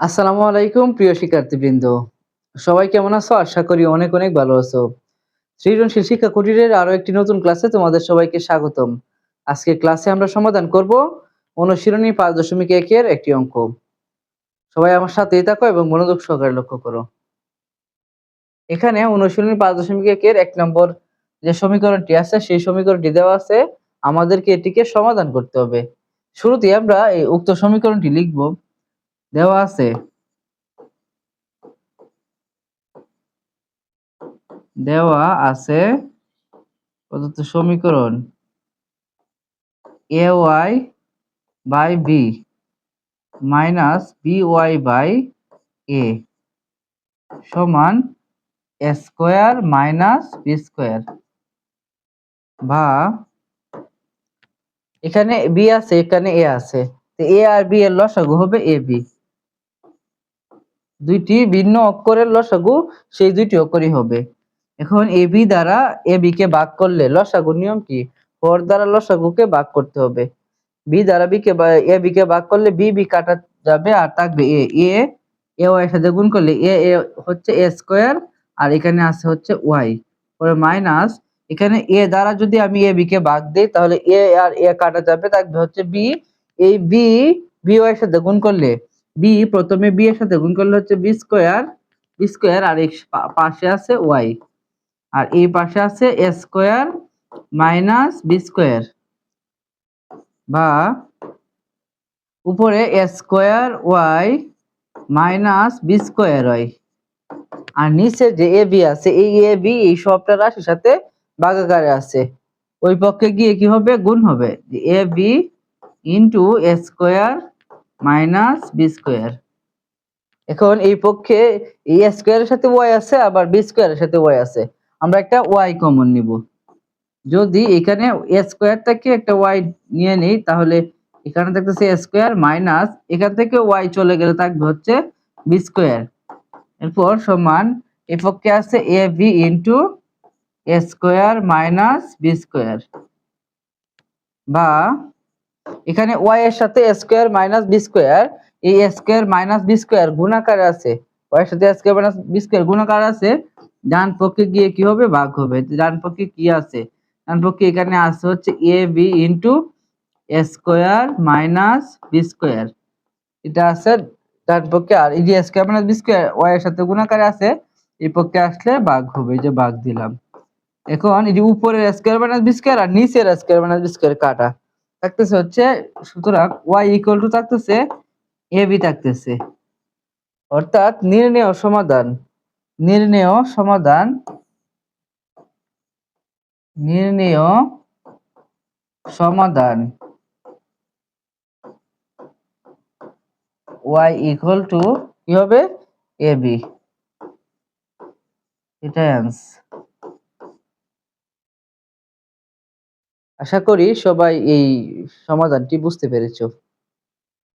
আসসালামু আলাইকুম প্রিয় শিক্ষার্থীবৃন্দ। সবাই কেমন আছো? আশা করি অনেক অনেক ভালো আছো। সৃজনশীল শিক্ষা কুটিরের আরো একটি নতুন ক্লাসে তোমাদের সবাইকে স্বাগতম। আজকের ক্লাসে আমরা সমাধান করব অনুশীলনী ৫.১ এর একটি অঙ্ক। সবাই আমার সাথেই থাকো এবং মনোযোগ সহকারে লক্ষ্য করো। এখানে অনুশীলনী ৫.১ এর ১ নম্বর যে সমীকরণটি আছে সেই সমীকরণটি দেওয়া আছে, আমাদেরকে এটিকে সমাধান করতে হবে। শুরুতেই আমরা এই উক্ত সমীকরণটি লিখব। দেওয়া আছে প্রদত্ত সমীকরণ ay by b minus by by a সমান a square minus B square, বা এখানে বি আছে এখানে এ আছে, তো এ আর বি এর লসাগু হবে এ বি। দুইটি ভিন্ন অক্ষরের লসাগু সেই দুইটি অক্ষরই হবে। এখন এ বি দ্বারা এ বি কে ভাগ করলে লসাগুর নিয়ম কি? হর দ্বারা লসাগুকে ভাগ করতে হবে। বি দ্বারা এ বি কে ভাগ করলে বি বি কাটা যাবে আর থাকবে এ ওয়াই সাথে গুণ করলে এ হচ্ছে এ স্কোয়ার, আর এখানে আছে হচ্ছে ওয়াই, পরে মাইনাস এখানে এ দ্বারা যদি আমি এ বি কে ভাগ দেই তাহলে এ আর এ কাটা যাবে, থাকবে হচ্ছে বি। এই বি ওয়াই এর সাথে গুণ করলে প্রথমে বি এর সাথে গুণ করলে হচ্ছে বি স্কোয়ার, আর এই পাশে আছে ওয়াই, আর এই পাশে আছে A square minus B square, বা উপরে A square Y minus B square Y, আর নিচে যে এ বি আছে এই এ বি এই সবটা রাশির সাথে ভাগাকারে আছে, ওই পক্ষে গিয়ে কি হবে? গুণ হবে, এ b into a square minus B square. এখন এই পক্ষে এই এ স্কোয়ারের সাথে ওয়াই আছে, আবার বি স্কোয়ারের সাথে ওয়াই আছে, আমরা একটা ওয়াই কমন নিব। যদি এখানে এ স্কোয়ার থেকে একটা ওয়াই নিয়ে নেই তাহলে এখানে থাকতেছে এ স্কোয়ার মাইনাস এখান থেকে ওয়াই চলে গেলে থাকবে হচ্ছে বি স্কোয়ার। এরপর সমান এই পক্ষে আছে এ b into a square minus B square, বা এখানে ওয়াই এর সাথে এ স্কোয়ার মাইনাস বি স্কোয়ার, এই এ স্কোয়ার মাইনাস বি স্কোয়ার গুণাকারে আছে, ওয়াই এর সাথে এ স্কোয়ার মাইনাস বি স্কোয়ার গুণাকার আছে, ডান পক্ষে গিয়ে কি হবে? ভাগ হবে। ডান পক্ষে কি আছে? ডান পক্ষে এখানে আছে হচ্ছে a b into a square minus B square, এটা আছে ডান পক্ষে, আর এই যে square minus B square y এর সাথে গুণাকারে আছে, এই পক্ষে আসলে ভাগ হবে, এই যে ভাগ দিলাম। এখন এই যে উপরের স্কোয়ার মাইনাস বি স্কোয়ার আর নিচের স্কোয়ার মাইনাস বি স্কোয়ার কাটা থাকতেছে হচ্ছে, সুতরাং ওয়াই ইকুয়াল টু থাকতেছে এ বি থাকতেছে, অর্থাৎ নির্ণেয় সমাধান y ইকুয়াল টু কি হবে? এ বি, এটাই আনসার। আশা করি সবাই এই সমাধানটি বুঝতে পেরেছো।